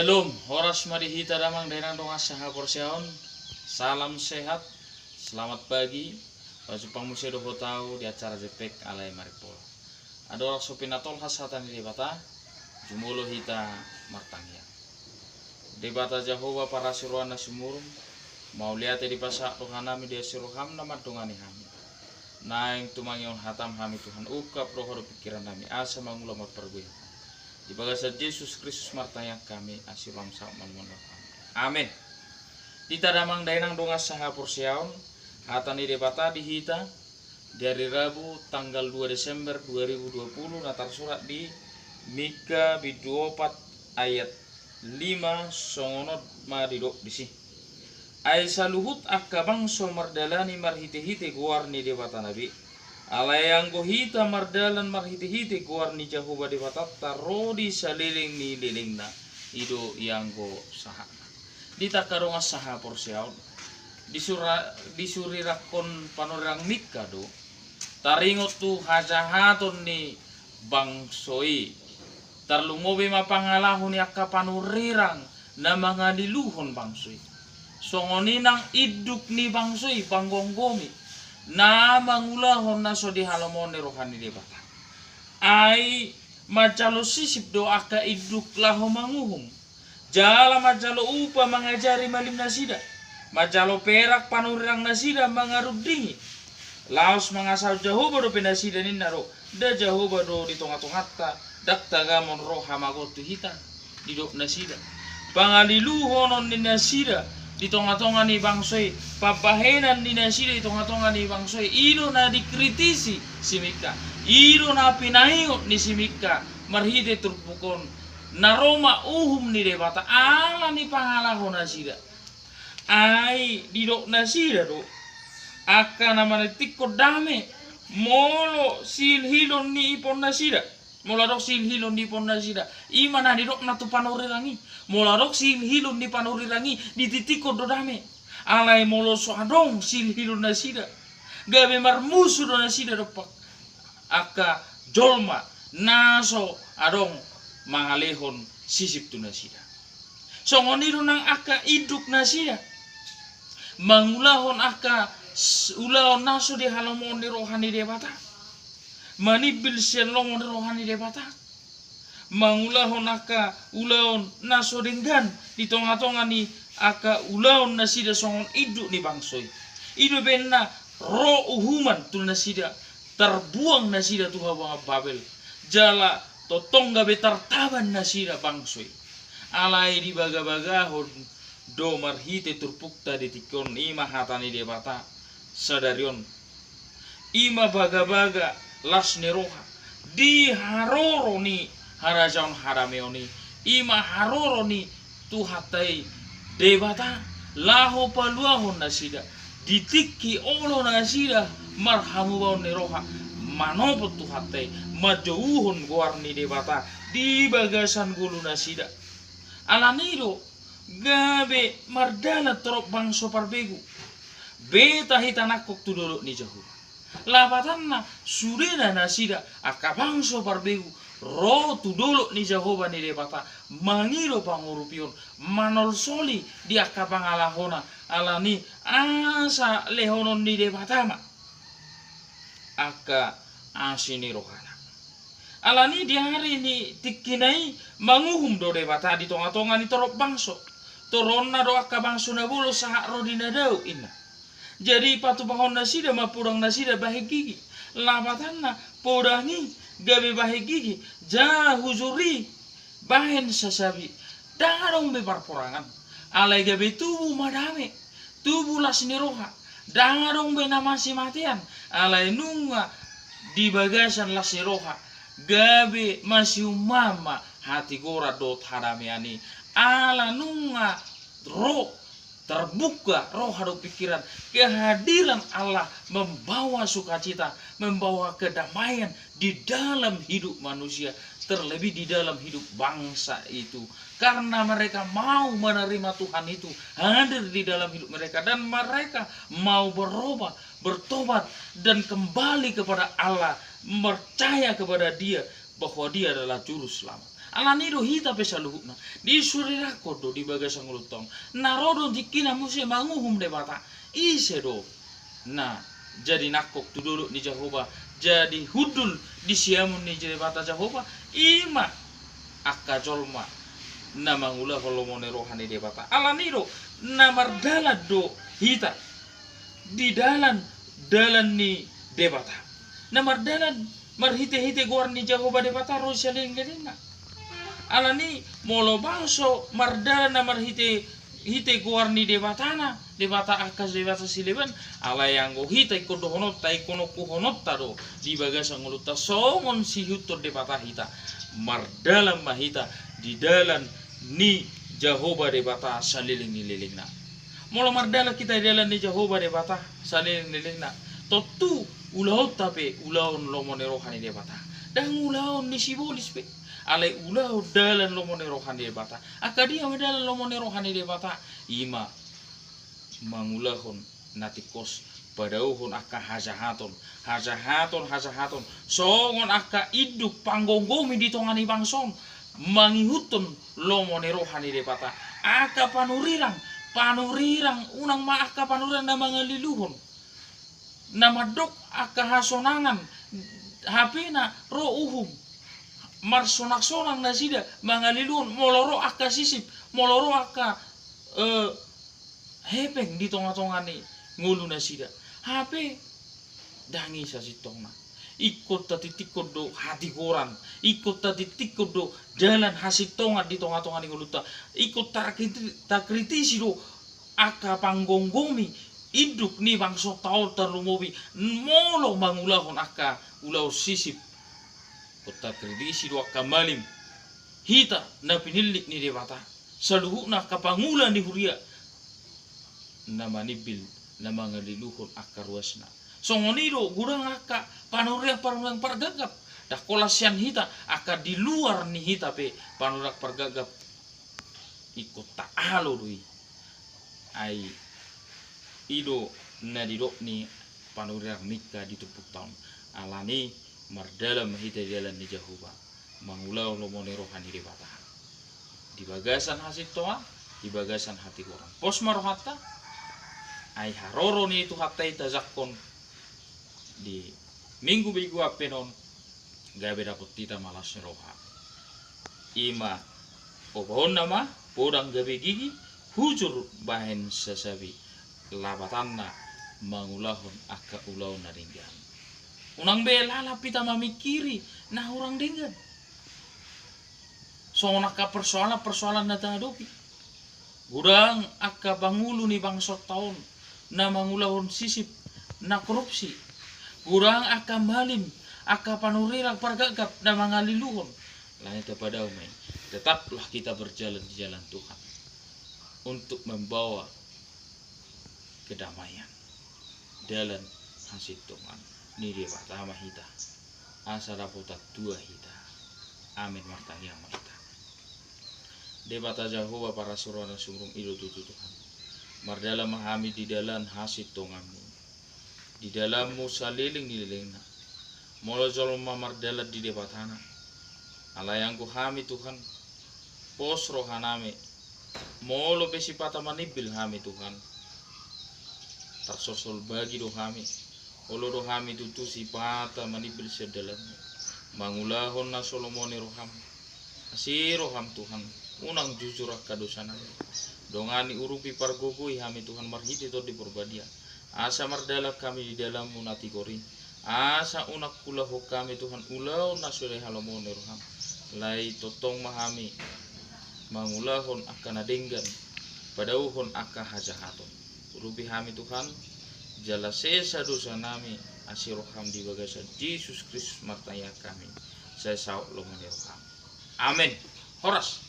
Shalom, horas marihita damang denang donga saha porsiaon. Salam sehat, selamat pagi. Pajupang musedo hotau di acara jepek alai maripol. Adora sopinatol hasatan di debata, jumulo hita martangya. Debata Jehovah para siruana sumurum, mau lihat di pasak rohanami dia siruham nama dongani hami. Naing tumangyon hatam hami Tuhan ukap rohoro pikiran nami asa mangulama perguya. Di bagasan Yesus Kristus martaya kami asilam sakman kami. Amin. Dita damang dainang donga saha porsiaon hatani debata di hita dari Rabu tanggal 2 Desember 2020 natar surat di Mika biduopat ayat 5 songonot maridok disi. Ay saluhut akabang somardalani marhite-hite guarni debata nabi. Alayang gohita mardalan marhiti-hiti kuar ni Jehovah di batata rodi saliling ni lilingna ido yang go saha di takaronga saha porsiaun disuri rakon panorang Mika do taringot tu hajahaton ni bangsoi tarlungobe mapangalahon ni akapanurirang na mga diluhon bangsoi songoninang iduk ni bangsoi panggonggomi na mangulahon na so di halamon ni rohani di bata ay majalo sisip do aka iduk laho manguhum jala majalo upa mangajari malim nasida majalo perak panurang nasida mangarudingi laos mangasal Jehovah do penasida ninaro da Jehovah do di tonga-tongata dak tagamon roha magotu hita di dok nasida pangaliluhonon ni nasida di tonga-tonga ni bangsoi pabahenan ni nasida di tonga-tonga ni bangsoi ilo na dikritisi si Mika ilo na pinaingot ni si Mika marhide turpukon naroma uhum ni debata ala ni pangalahon nasida ay didok nasida do akan namanya tikko dame molo silhilon ni ipon nasida moladok silhilon di pon nasida imana didok natu panurirangi moladok silhilon di panurirangi di titiko dodame alai molo soadong silhilon nasida gabe marmusu do nasida dopak aka jolma naso adong mangalehon sisip tu nasida songoniru nang aka iduk nasida mangulahon aka ulahon naso di halamon di rohani debata manibil selong rohani debata mangulahon aka ulaon naso denggan di tonga-tonga ni aka ulaon nasida songon iduk ni bangsoi idu benna ro uhuman tu nasida terbuang nasida tu hawa Babel jala totongga betar taban nasida bangsoi alai di baga-bagahon do marhite turpukta di tikon ima hatani debata sadarion ima baga-baga las neroha di haroro ni harajaon harameoni ima haroro ni tuhatai debata laho paluahon nasida ditiki olo nasida marhamu baon neroha manopot tuhatai majouhon guarni debata di bagasan gulu nasida alanido gabe mardala torok bangso parbegu beta hitanakok tudolok ni Jehovah labatanna surena nasida akabangso parbegu ro tudolok ni Jehovah ni debata mangiro pangurupion manol soli di akapangalahona alani asa lehonon ni debata ma aka asini rohana alani di hari ni tikinai manguhum do debata di tonga-tonga ni torok bangso toronna do akabangso na bulo saha rodina dau inna jadi patu bahon nasida mapurang nasida bahe gigi labatanna podangi gabe bahe gigi ja huzuri bahen sasabi darong be parporangan alai gabe tubuh madame tubuh lasni roha darong be namasi matian alai nunga di bagasan lasni roha gabe masih umama hati gora dot haramiani ala nunga roh terbuka roh hadu pikiran kehadiran Allah membawa sukacita membawa kedamaian di dalam hidup manusia terlebih di dalam hidup bangsa itu karena mereka mau menerima Tuhan itu hadir di dalam hidup mereka dan mereka mau berubah bertobat dan kembali kepada Allah percaya kepada Dia bahwa Dia adalah juru selamat alani do hita pesa luhukna di surira kodo di bagasang lutong narodo dikina muse manguhum de bata ise do na jadi nakok tu dulu ni Jehovah jadi hudul di siamun ni jere bata Jehovah ima akka jolma na mangula holomone rohani de bata alani do na mardala do hita di dalan ni de bata na mardalan marhite-hite guar ni Jehovah de bata ro saling gelina alani molo bangso mardalan na marhite guar ni de bata akas de bata sileban ala yang go hita ikodo honot ta ikono ku honot taro di bagasang nguluta songon si hutor de bata hita mardalan mahita di dalan ni Jehovah de bata saliling nililingna molo mardala kita di dalan ni Jehovah de bata saliling nililingna totu ulaw tape ulawon lomone rohani de bata dang ulawon ni sibolis pe alai ulaw dalan lomone rohani de bata akadia dalan lomone rohani de bata ima mangulahon natikos padauhon akka hajahaton songon akka iduk panggonggomi di tongani bangson mangihutun lomone rohani de bata akka panurirang unang ma akka panurirang na mangaliluhon nama dok akka hasonangan hapina ro uhum marsonak-sonang na sida mangaliluhon moloro akka sisip moloro akka hepeng di tonga-tongani ngulu na sida hape dangi sa sitongna ikut tadi tikod do hati koran ikut tadi tikod do jalan hasitonga di tonga-tongani nguluta ikut takritisi do akka panggonggomi iduk ni bangso tau terlumobi molo mangulahon akka ulau sisip kota kritisi do akka malim hita na pinilik ni debata saluhu na kapangula ni huria na manibil na mangaliluhon akka ruasna songonido gurang akka panuria pargagap dah kolasian hita akka di luar ni hita pe panurak pargagap ikut taalo dui ai ido na didok ni panurak mika ditupuk tahun alani mardala mahita jalan ni Jehovah mangulau lomone rohani di bata di bagasan hasil toa di bagasan hati orang pos marohata ai haroro ni itu hatai tazakon di minggu apenon gabe dapot tita malas roha ima obon nama podang gabe gigi hujur bahen sasabi labatanna mangulahon akka ulau naringgan unang belala pita mamikiri nah orang dengan soalnya ka persoalan na tahadopi gudang akka bangulu ni bangsot tahun na mangulahon sisip na korupsi gurang akka malim akka panurirang pargagap na mangaliluhon langit kepada umay tetaplah kita berjalan di jalan Tuhan untuk membawa kedamaian dalam hasil Tuhan ni dia pertama hita asa dapat dua hita amin martani yang kita debata Jehovah para suruhan sumrung ilu tutu Tuhan mardala mahami di dalam hasil Tuhanmu di dalammu saliling nililingna molo jolma mardala di debatana alayang ku hami Tuhan pos rohaname molo besipata manibil hami Tuhan tarsosol bagi dohami olo dohami tutu sipata manibil sedalamnya mangulahon na solomone roham roham Tuhan unang jujur akadosan dongani urupi pargogoi hami Tuhan marhiti to di perbadia asa mardala kami di dalammu nati kori asa unak kulahu kami Tuhan ulau nasure halomone roham lai totong mahami mangulahon akan adenggan padauhon akka hajahaton urupi hami Tuhan jala sesa dosa nami asiroham di bagasan Yesus Kristus martaya kami saya sauk lomone roham amin horas.